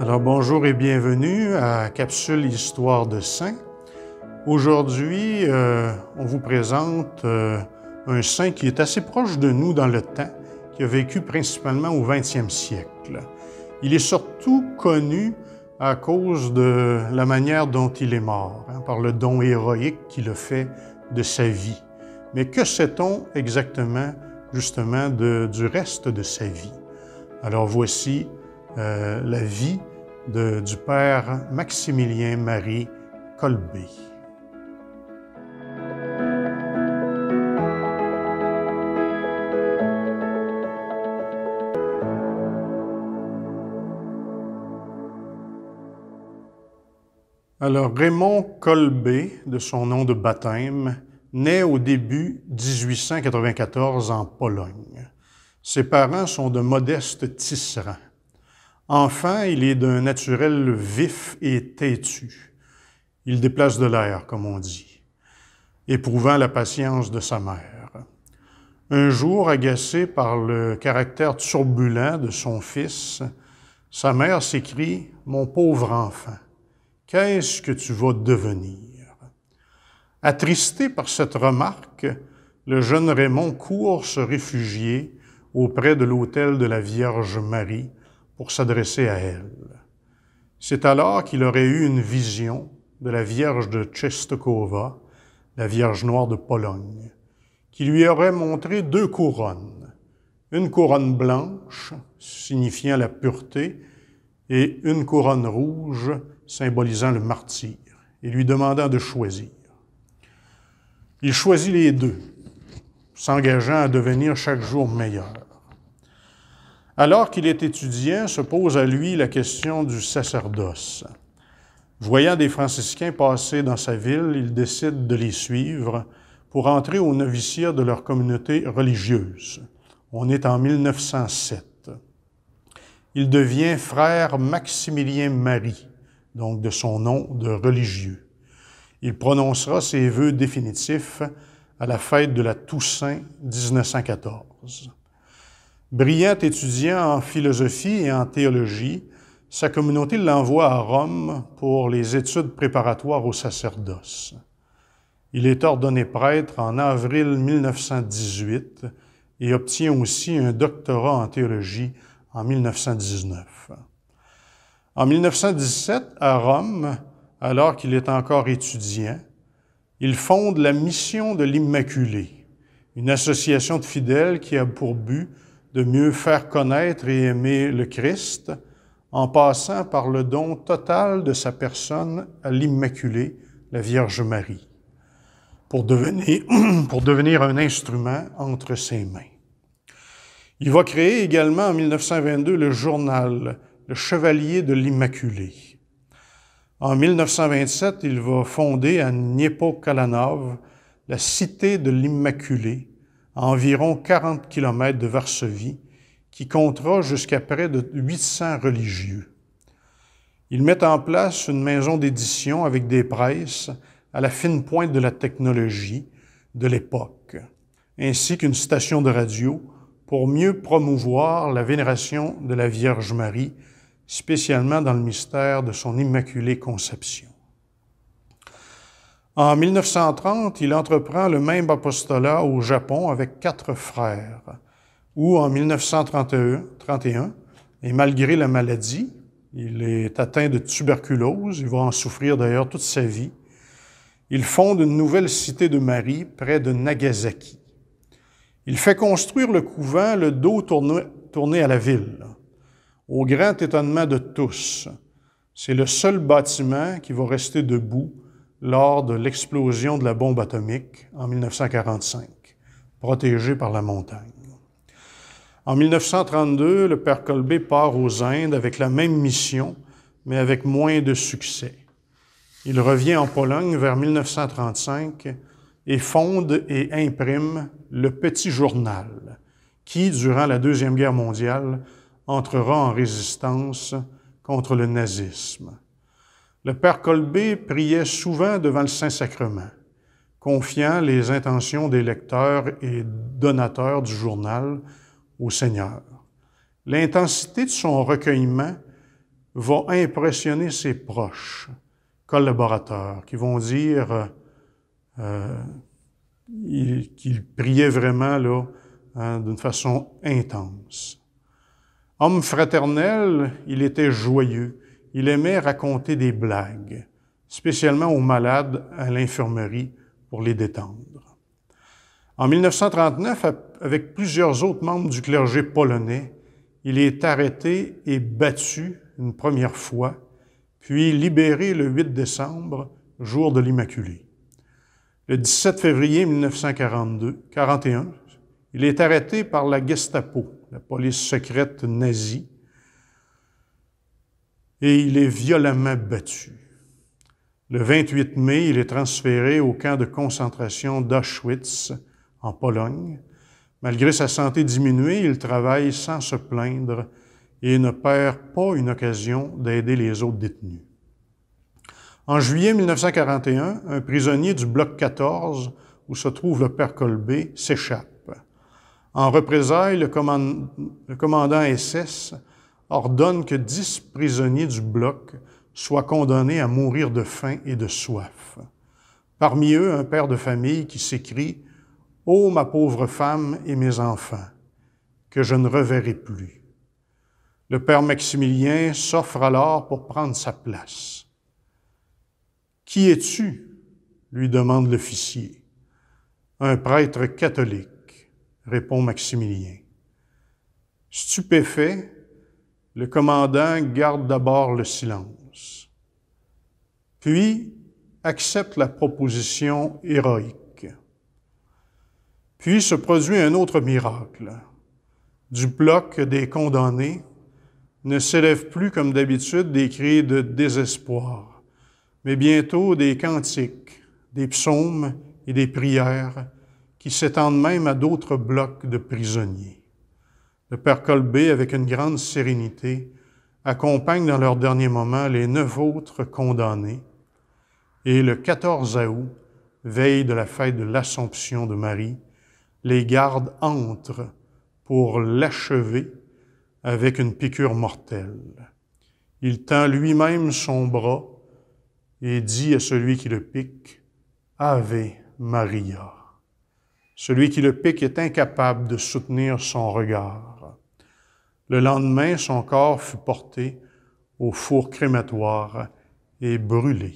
Alors bonjour et bienvenue à Capsule Histoire de Saints. Aujourd'hui, on vous présente un saint qui est assez proche de nous dans le temps, qui a vécu principalement au 20e siècle. Il est surtout connu à cause de la manière dont il est mort, par le don héroïque qu'il a fait de sa vie. Mais que sait-on exactement, justement, du reste de sa vie? Alors voici la vie du père Maximilien-Marie Kolbe. Alors, Raymond Kolbe, de son nom de baptême, naît au début 1894 en Pologne. Ses parents sont de modestes tisserands. Enfant, il est d'un naturel vif et têtu. Il déplace de l'air, comme on dit, éprouvant la patience de sa mère. Un jour, agacé par le caractère turbulent de son fils, sa mère s'écrie « Mon pauvre enfant, qu'est-ce que tu vas devenir? » Attristé par cette remarque, le jeune Raymond court se réfugier auprès de l'autel de la Vierge Marie pour s'adresser à elle. C'est alors qu'il aurait eu une vision de la Vierge de Częstochowa, la Vierge noire de Pologne, qui lui aurait montré deux couronnes, une couronne blanche, signifiant la pureté, et une couronne rouge, symbolisant le martyre, et lui demandant de choisir. Il choisit les deux, s'engageant à devenir chaque jour meilleur. Alors qu'il est étudiant, se pose à lui la question du sacerdoce. Voyant des franciscains passer dans sa ville, il décide de les suivre pour entrer au noviciat de leur communauté religieuse. On est en 1907. Il devient frère Maximilien-Marie, donc de son nom de religieux. Il prononcera ses vœux définitifs à la fête de la Toussaint 1914. Brillant étudiant en philosophie et en théologie, sa communauté l'envoie à Rome pour les études préparatoires au sacerdoce. Il est ordonné prêtre en avril 1918 et obtient aussi un doctorat en théologie en 1919. En 1917, à Rome, alors qu'il est encore étudiant, il fonde la Mission de l'Immaculée, une association de fidèles qui a pour but de mieux faire connaître et aimer le Christ en passant par le don total de sa personne à l'Immaculée, la Vierge Marie, pour devenir un instrument entre ses mains. Il va créer également en 1922 le journal « Le Chevalier de l'Immaculée ». En 1927, il va fonder à Niepokalanów la Cité de l'Immaculée, à environ 40 km de Varsovie, qui comptera jusqu'à près de 800 religieux. Il met en place une maison d'édition avec des presses à la fine pointe de la technologie de l'époque, ainsi qu'une station de radio pour mieux promouvoir la vénération de la Vierge Marie, spécialement dans le mystère de son Immaculée Conception. En 1930, il entreprend le même apostolat au Japon avec 4 frères, où en 1931, et malgré la maladie, il est atteint de tuberculose, il va en souffrir d'ailleurs toute sa vie, il fonde une nouvelle cité de Marie près de Nagasaki. Il fait construire le couvent le dos tourné à la ville. Au grand étonnement de tous, c'est le seul bâtiment qui va rester debout lors de l'explosion de la bombe atomique en 1945, protégé par la montagne. En 1932, le père Kolbe part aux Indes avec la même mission, mais avec moins de succès. Il revient en Pologne vers 1935 et fonde et imprime le Petit Journal, qui, durant la Deuxième Guerre mondiale, entrera en résistance contre le nazisme. Le père Kolbe priait souvent devant le Saint-Sacrement, confiant les intentions des lecteurs et donateurs du journal au Seigneur. L'intensité de son recueillement va impressionner ses proches, collaborateurs, qui vont dire qu'il priait vraiment là, d'une façon intense. Homme fraternel, il était joyeux. Il aimait raconter des blagues, spécialement aux malades à l'infirmerie pour les détendre. En 1939, avec plusieurs autres membres du clergé polonais, il est arrêté et battu une première fois, puis libéré le 8 décembre, jour de l'Immaculée. Le 17 février 1941, il est arrêté par la Gestapo, la police secrète nazie, et il est violemment battu. Le 28 mai, il est transféré au camp de concentration d'Auschwitz, en Pologne. Malgré sa santé diminuée, il travaille sans se plaindre et ne perd pas une occasion d'aider les autres détenus. En juillet 1941, un prisonnier du bloc 14, où se trouve le père Kolbe, s'échappe. En représailles, le commandant SS ordonne que 10 prisonniers du bloc soient condamnés à mourir de faim et de soif. Parmi eux, un père de famille qui s'écrie « Ô ma pauvre femme et mes enfants, que je ne reverrai plus ». Le père Maximilien s'offre alors pour prendre sa place. « Qui es-tu » lui demande l'officier. « Un prêtre catholique », répond Maximilien. Stupéfait, le commandant garde d'abord le silence, puis accepte la proposition héroïque. Puis se produit un autre miracle. Du bloc des condamnés ne s'élèvent plus comme d'habitude des cris de désespoir, mais bientôt des cantiques, des psaumes et des prières qui s'étendent même à d'autres blocs de prisonniers. Le père Kolbe, avec une grande sérénité, accompagne dans leurs derniers moments les 9 autres condamnés et le 14 août, veille de la fête de l'Assomption de Marie, les gardes entrent pour l'achever avec une piqûre mortelle. Il tend lui-même son bras et dit à celui qui le pique, « Ave Maria ». Celui qui le pique est incapable de soutenir son regard. Le lendemain, son corps fut porté au four crématoire et brûlé.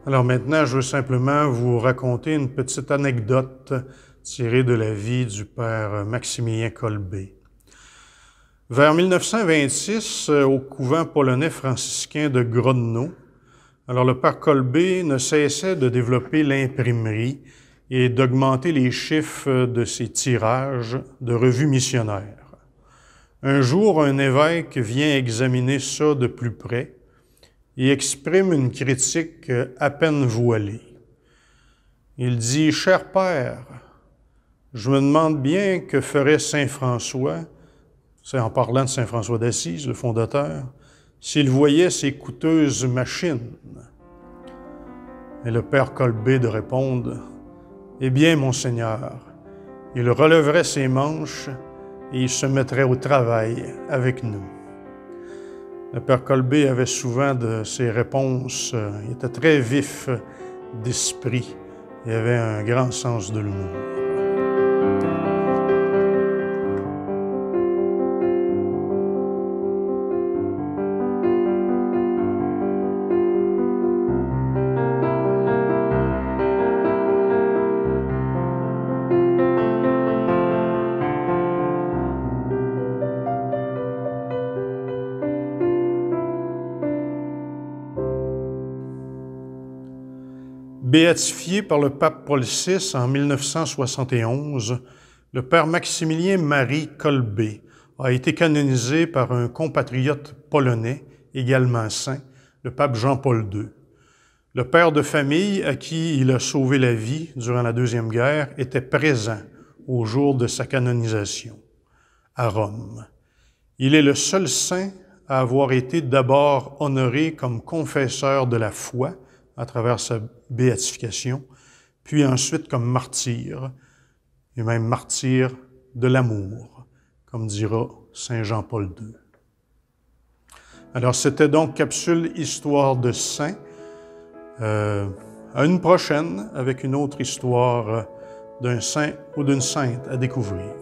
Alors maintenant, je veux simplement vous raconter une petite anecdote tirée de la vie du père Maximilien Kolbe. Vers 1926, au couvent polonais franciscain de Grodno, alors le père Kolbe ne cessait de développer l'imprimerie et d'augmenter les chiffres de ses tirages de revues missionnaires. Un jour, un évêque vient examiner ça de plus près et exprime une critique à peine voilée. Il dit « Cher Père, je me demande bien que ferait saint François, c'est en parlant de saint François d'Assise, le fondateur, s'il voyait ces coûteuses machines. » Et le père Kolbe de répondre « Eh bien, Monseigneur, il relèverait ses manches et il se mettrait au travail avec nous. » Le père Kolbe avait souvent de ses réponses, il était très vif d'esprit, il avait un grand sens de l'humour. Béatifié par le pape Paul VI en 1971, le père Maximilien-Marie Kolbe a été canonisé par un compatriote polonais, également saint, le pape Jean-Paul II. Le père de famille à qui il a sauvé la vie durant la Deuxième Guerre était présent au jour de sa canonisation, à Rome. Il est le seul saint à avoir été d'abord honoré comme confesseur de la foi à travers sa béatification, puis ensuite comme martyr, et même martyr de l'amour, comme dira Saint Jean-Paul II. Alors, c'était donc Capsule Histoire de Saint. À une prochaine avec une autre histoire d'un saint ou d'une sainte à découvrir.